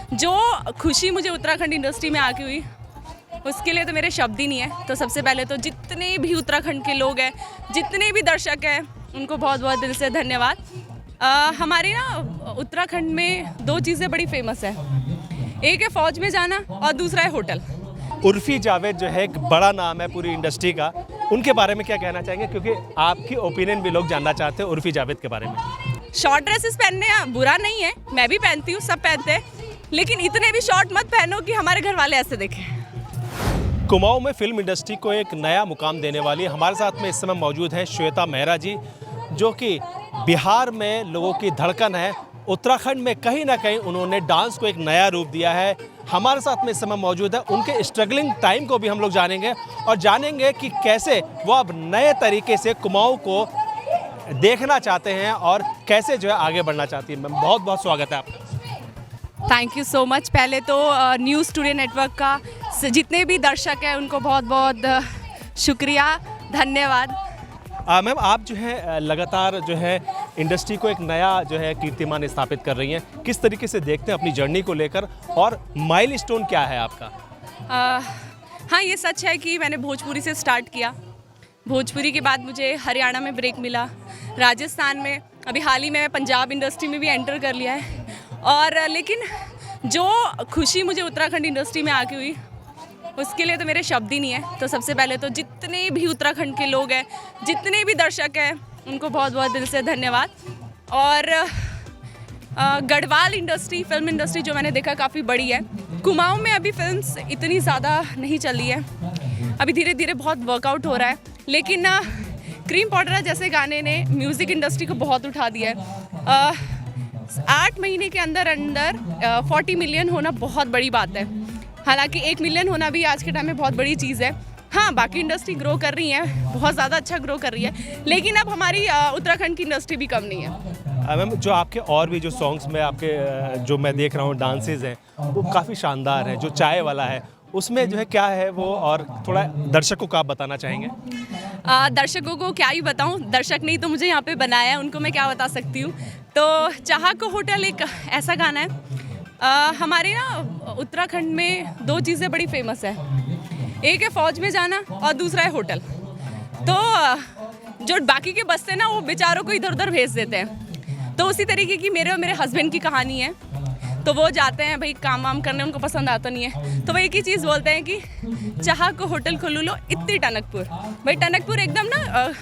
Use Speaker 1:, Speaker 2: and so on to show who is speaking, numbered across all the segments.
Speaker 1: जो खुशी मुझे उत्तराखंड इंडस्ट्री में आके हुई उसके लिए तो मेरे शब्द ही नहीं है। तो सबसे पहले तो जितने भी उत्तराखंड के लोग हैं, जितने भी दर्शक हैं, उनको बहुत बहुत दिल से धन्यवाद। हमारी ना उत्तराखंड में दो चीज़ें बड़ी फेमस है, एक है फ़ौज में जाना और दूसरा है होटल।
Speaker 2: उर्फी जावेद जो है एक बड़ा नाम है पूरी इंडस्ट्री का, उनके बारे में क्या कहना चाहेंगे, क्योंकि आपकी ओपिनियन भी लोग जानना चाहते हैं उर्फी जावेद के बारे में।
Speaker 1: शॉर्ट ड्रेसेस पहनने बुरा नहीं है, मैं भी पहनती हूँ, सब पहनते हैं, लेकिन इतने भी शॉर्ट मत पहनो कि हमारे घर वाले ऐसे देखें।
Speaker 2: कुमाऊं में फिल्म इंडस्ट्री को एक नया मुकाम देने वाली हमारे साथ में इस समय मौजूद है श्वेता मेहरा जी, जो कि बिहार में लोगों की धड़कन है। उत्तराखंड में कहीं ना कहीं उन्होंने डांस को एक नया रूप दिया है। हमारे साथ में इस समय मौजूद है, उनके स्ट्रगलिंग टाइम को भी हम लोग जानेंगे और जानेंगे कि कैसे वो अब नए तरीके से कुमाऊं को देखना चाहते हैं और कैसे जो है आगे बढ़ना चाहती है। मैम बहुत बहुत स्वागत है आपका।
Speaker 1: Thank you so much. पहले तो न्यूज़ टुडे नेटवर्क का जितने भी दर्शक हैं उनको बहुत बहुत शुक्रिया, धन्यवाद।
Speaker 2: मैम आप जो है लगातार जो है इंडस्ट्री को एक नया जो है कीर्तिमान स्थापित कर रही हैं, किस तरीके से देखते हैं अपनी जर्नी को लेकर और माइलस्टोन क्या है आपका?
Speaker 1: हाँ, ये सच है कि मैंने भोजपुरी से स्टार्ट किया। भोजपुरी के बाद मुझे हरियाणा में ब्रेक मिला, राजस्थान में, अभी हाल ही में मैं पंजाब इंडस्ट्री में भी एंटर कर लिया है। और लेकिन जो खुशी मुझे उत्तराखंड इंडस्ट्री में आके हुई उसके लिए तो मेरे शब्द ही नहीं है। तो सबसे पहले तो जितने भी उत्तराखंड के लोग हैं, जितने भी दर्शक हैं, उनको बहुत बहुत दिल से धन्यवाद। और गढ़वाल इंडस्ट्री, फिल्म इंडस्ट्री जो मैंने देखा काफ़ी बड़ी है। कुमाऊं में अभी फिल्म्स इतनी ज़्यादा नहीं चल रही है, अभी धीरे धीरे बहुत वर्कआउट हो रहा है, लेकिन क्रीम पाउडर जैसे गाने ने म्यूज़िक इंडस्ट्री को बहुत उठा दिया है। 8 महीने के अंदर 40 मिलियन होना बहुत बड़ी बात है। हालांकि 1 मिलियन होना भी आज के टाइम में बहुत बड़ी चीज़ है। हाँ, बाकी इंडस्ट्री ग्रो कर रही है, बहुत ज़्यादा अच्छा ग्रो कर रही है, लेकिन अब हमारी उत्तराखंड की इंडस्ट्री भी कम नहीं है।
Speaker 2: मैम जो आपके और भी जो सॉन्ग्स में आपके जो मैं देख रहा हूँ डांसेस हैं वो काफ़ी शानदार है। जो चाय वाला है उसमें जो है क्या है वो, और थोड़ा दर्शकों को आप बताना चाहेंगे?
Speaker 1: दर्शकों को क्या ही बताऊं, दर्शक ने ही तो मुझे यहाँ पे बनाया है, उनको मैं क्या बता सकती हूँ। तो चाह को होटल एक ऐसा गाना है। हमारे ना उत्तराखंड में दो चीज़ें बड़ी फेमस है, एक है फ़ौज में जाना और दूसरा है होटल। तो जो बाकी के बस्ते ना वो बेचारों को इधर उधर भेज देते हैं। तो उसी तरीके की मेरे और मेरे हस्बैंड की कहानी है। तो वो जाते हैं भाई काम वाम करने, उनको पसंद आता नहीं है, तो वो एक ही चीज़ बोलते हैं कि चाह को होटल खोलू लो इतनी टनकपुर। भाई टनकपुर एकदम ना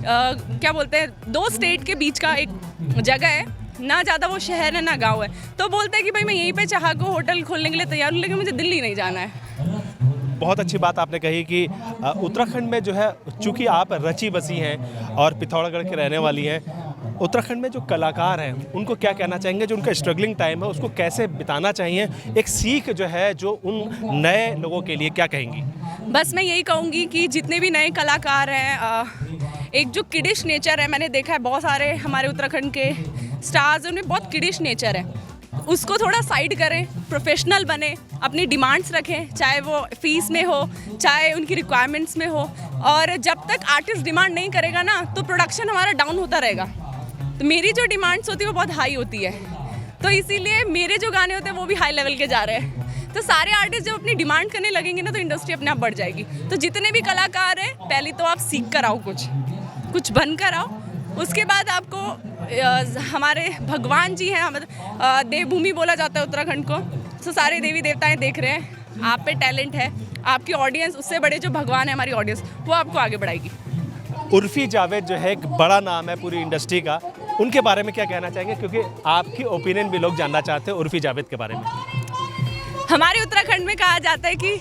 Speaker 1: क्या बोलते हैं, 2 स्टेट के बीच का एक जगह है, ना ज़्यादा वो शहर है ना गांव है। तो बोलते हैं कि भाई मैं यहीं पे चाह को होटल खोलने के लिए तैयार हूँ, लेकिन मुझे दिल्ली नहीं जाना है।
Speaker 2: बहुत अच्छी बात आपने कही कि उत्तराखंड में जो है, चूँकि आप रची बसी हैं और पिथौरागढ़ के रहने वाली हैं, उत्तराखंड में जो कलाकार हैं उनको क्या कहना चाहेंगे, जो उनका स्ट्रगलिंग टाइम है उसको कैसे बिताना चाहिए, एक सीख जो है जो उन नए लोगों के लिए क्या कहेंगी?
Speaker 1: बस मैं यही कहूँगी कि जितने भी नए कलाकार हैं, एक जो किडिश नेचर है, मैंने देखा है बहुत सारे हमारे उत्तराखंड के स्टार्स, उनमें बहुत किडिश नेचर है, उसको थोड़ा साइड करें, प्रोफेशनल बने, अपनी डिमांड्स रखें, चाहे वो फीस में हो, चाहे उनकी रिक्वायरमेंट्स में हो। और जब तक आर्टिस्ट डिमांड नहीं करेगा ना, तो प्रोडक्शन हमारा डाउन होता रहेगा। तो मेरी जो डिमांड्स होती है वो बहुत हाई होती है, तो इसीलिए मेरे जो गाने होते हैं वो भी हाई लेवल के जा रहे हैं। तो सारे आर्टिस्ट जब अपनी डिमांड करने लगेंगे ना, तो इंडस्ट्री अपने आप बढ़ जाएगी। तो जितने भी कलाकार हैं, पहले तो आप सीख कर आओ, कुछ बन कर आओ, उसके बाद आपको हमारे भगवान जी हैं, देवभूमि बोला जाता है उत्तराखंड को, तो सारे देवी देवताएं देख रहे हैं, आप पे टैलेंट है, आपकी ऑडियंस, उससे बड़े जो भगवान है हमारी ऑडियंस, वो आपको आगे बढ़ाएगी।
Speaker 2: उर्फी जावेद जो है एक बड़ा नाम है पूरी इंडस्ट्री का, उनके बारे में क्या कहना चाहेंगे, क्योंकि आपकी ओपिनियन भी लोग जानना चाहते हैं उर्फी जावेद के बारे में?
Speaker 1: हमारे उत्तराखंड में कहा जाता है कि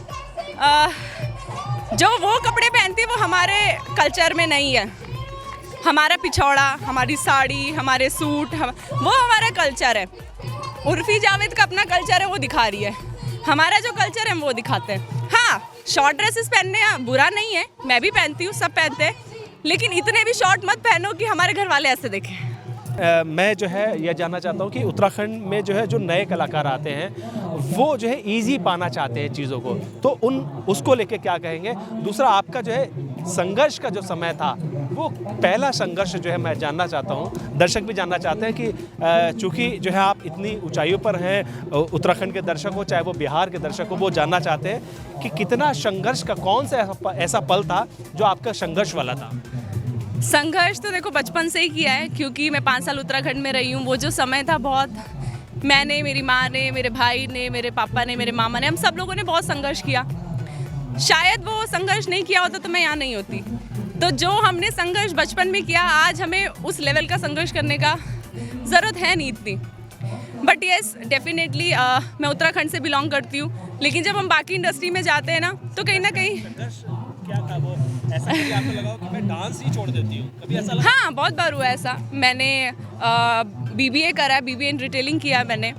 Speaker 1: जो वो कपड़े पहनती है वो हमारे कल्चर में नहीं है। हमारा पिछौड़ा, हमारी साड़ी, हमारे सूट, वो हमारा कल्चर है। उर्फी जावेद का अपना कल्चर है, वो दिखा रही है। हमारा जो कल्चर है वो दिखाते हैं। हाँ, शॉर्ट ड्रेसेस पहनने बुरा नहीं है, मैं भी पहनती हूँ, सब पहनते हैं, लेकिन इतने भी शॉर्ट मत पहनो कि हमारे घर वाले ऐसे देखें।
Speaker 2: मैं जो है यह जानना चाहता हूँ कि उत्तराखंड में जो है जो नए कलाकार आते हैं वो जो है इजी पाना चाहते हैं चीज़ों को, तो उसको लेके क्या कहेंगे? दूसरा, आपका जो है संघर्ष का जो समय था वो पहला संघर्ष जो है मैं जानना चाहता हूँ, दर्शक भी जानना चाहते हैं कि चूँकि जो है आप इतनी ऊंचाइयों पर हैं, उत्तराखंड के दर्शक हो चाहे वो बिहार के दर्शक हो, वो जानना चाहते हैं कि कितना संघर्ष का कौन सा ऐसा पल था जो आपका संघर्ष वाला था।
Speaker 1: संघर्ष तो देखो बचपन से ही किया है, क्योंकि मैं 5 साल उत्तराखंड में रही हूँ। वो जो समय था बहुत, मैंने, मेरी माँ ने, मेरे भाई ने, मेरे पापा ने, मेरे मामा ने, हम सब लोगों ने बहुत संघर्ष किया। शायद वो संघर्ष नहीं किया होता तो मैं यहाँ नहीं होती। तो जो हमने संघर्ष बचपन में किया, आज हमें उस लेवल का संघर्ष करने का ज़रूरत है नहीं इतनी। बट येस, डेफिनेटली मैं उत्तराखंड से बिलोंग करती हूँ, लेकिन जब हम बाकी इंडस्ट्री में जाते हैं ना, तो कहीं ना कहीं
Speaker 2: क्या था वो ऐसा कि आपको लगा कि मैं डांस ही छोड़ देती हूँ, कभी ऐसा लगा?
Speaker 1: हाँ, बहुत बार हुआ ऐसा। मैंने BBA करा है, BBA इन रिटेलिंग किया है मैंने।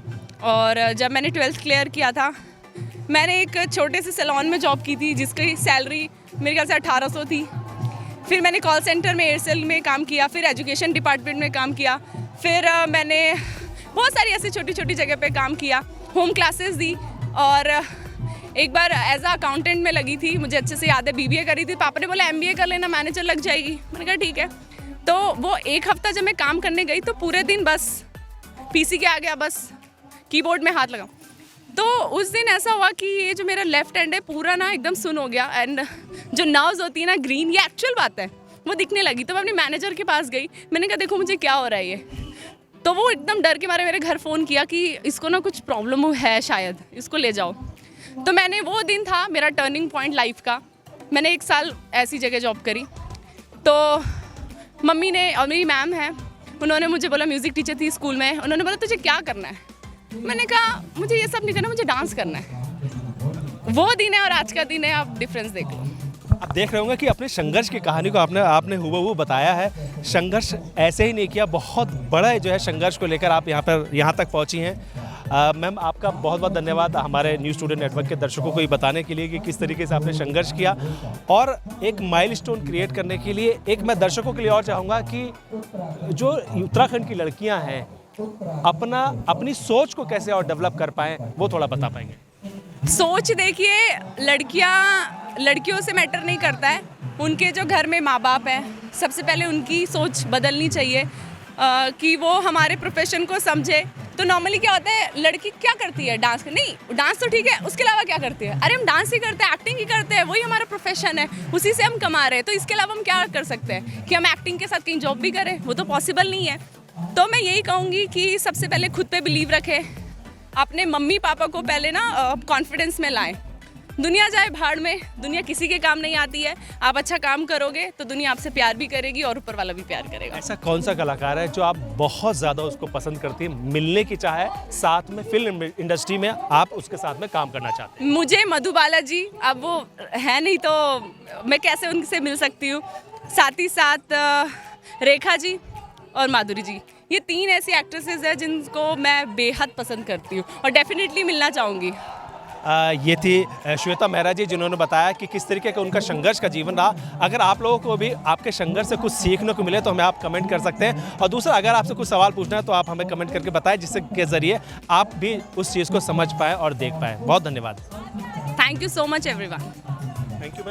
Speaker 1: और जब मैंने 12th क्लियर किया था, मैंने एक छोटे से सैलून में जॉब की थी जिसकी सैलरी मेरे ख्याल से 1800 थी। फिर मैंने कॉल सेंटर में एयरसेल में काम किया, फिर एजुकेशन डिपार्टमेंट में काम किया, फिर मैंने बहुत सारी ऐसी छोटी छोटी जगह पे काम किया, होम क्लासेस दी, और एक बार एज अ अकाउंटेंट में लगी थी। मुझे अच्छे से याद है, BBA करी थी। पापा ने बोला MBA कर लेना, मैनेजर लग जाएगी। मैंने कहा ठीक है। तो वो एक हफ्ता जब मैं काम करने गई तो पूरे दिन बस PC के आ गया, बस कीबोर्ड में हाथ लगा। तो उस दिन ऐसा हुआ कि ये जो मेरा लेफ्ट हैंड है पूरा ना एकदम सुन हो गया, एंड जो नर्व्स होती है ना ग्रीन, ये एक्चुअल बात है, वो दिखने लगी। तो मैं अपने मैनेजर के पास गई, मैंने कहा देखो मुझे क्या हो रहा है ये। तो वो एकदम डर के मारे मेरे घर फ़ोन किया कि इसको ना कुछ प्रॉब्लम है शायद, इसको ले जाओ। तो मैंने, वो दिन था मेरा टर्निंग पॉइंट लाइफ का। मैंने 1 साल ऐसी जगह जॉब करी। तो मम्मी ने, और मेरी मैम है, उन्होंने मुझे बोला, म्यूज़िक टीचर थी स्कूल में, उन्होंने बोला तुझे क्या करना है। मैंने कहा मुझे ये सब नहीं करना, मुझे डांस करना है। वो दिन है और आज का दिन है, आप डिफरेंस देख लो।
Speaker 2: आप देख रहे होंगे कि अपने संघर्ष की कहानी को आपने हुबहू बताया है। संघर्ष ऐसे ही नहीं किया, बहुत बड़ा जो है संघर्ष को लेकर आप यहाँ तक पहुँची हैं। मैम, आपका बहुत बहुत धन्यवाद हमारे न्यूज़ स्टूडेंट नेटवर्क के दर्शकों को ये बताने के लिए कि किस तरीके से आपने संघर्ष किया, और एक माइलस्टोन क्रिएट करने के लिए। एक मैं दर्शकों के लिए और चाहूँगा कि जो उत्तराखंड की लड़कियाँ हैं, अपनी सोच को कैसे और डेवलप कर पाएँ, वो थोड़ा बता पाएंगे?
Speaker 1: सोच देखिए, लड़कियों से मैटर नहीं करता है। उनके जो घर में माँ बाप हैं, सबसे पहले उनकी सोच बदलनी चाहिए कि वो हमारे प्रोफेशन को समझे। तो नॉर्मली क्या होता है, लड़की क्या करती है, डांस नहीं, डांस तो ठीक है, उसके अलावा क्या करती है? अरे हम डांस ही करते हैं, एक्टिंग ही करते हैं, वही हमारा प्रोफेशन है, उसी से हम कमा रहे हैं। तो इसके अलावा हम क्या कर सकते हैं कि हम एक्टिंग के साथ कहीं जॉब भी करें? वो तो पॉसिबल नहीं है। तो मैं यही कहूँगी कि सबसे पहले खुद पे बिलीव रखें, अपने मम्मी पापा को पहले ना कॉन्फिडेंस में लाएं। दुनिया जाए भाड़ में, दुनिया किसी के काम नहीं आती है। आप अच्छा काम करोगे तो दुनिया आपसे प्यार भी करेगी और ऊपर वाला भी प्यार करेगा।
Speaker 2: ऐसा कौन सा कलाकार है जो आप बहुत ज़्यादा उसको पसंद करती हैं, मिलने की चाह है, साथ में फिल्म इंडस्ट्री में आप उसके साथ में काम करना चाहते हैं?
Speaker 1: मुझे मधु बाला जी, अब वो है नहीं तो मैं कैसे उनसे मिल सकती हूँ। साथ ही साथ रेखा जी और माधुरी जी, ये 3 ऐसी एक्ट्रेसेस हैं जिनको मैं बेहद पसंद करती हूँ और डेफिनेटली मिलना चाहूँगी।
Speaker 2: ये थी श्वेता मेहरा जी, जिन्होंने बताया कि किस तरीके का उनका संघर्ष का जीवन रहा। अगर आप लोगों को भी आपके संघर्ष से कुछ सीखने को मिले तो हमें आप कमेंट कर सकते हैं, और दूसरा, अगर आपसे कुछ सवाल पूछना है तो आप हमें कमेंट करके बताएं, जिससे के ज़रिए आप भी उस चीज़ को समझ पाएँ और देख पाएँ। बहुत धन्यवाद।
Speaker 1: Thank you so much everyone.
Speaker 2: Thank you.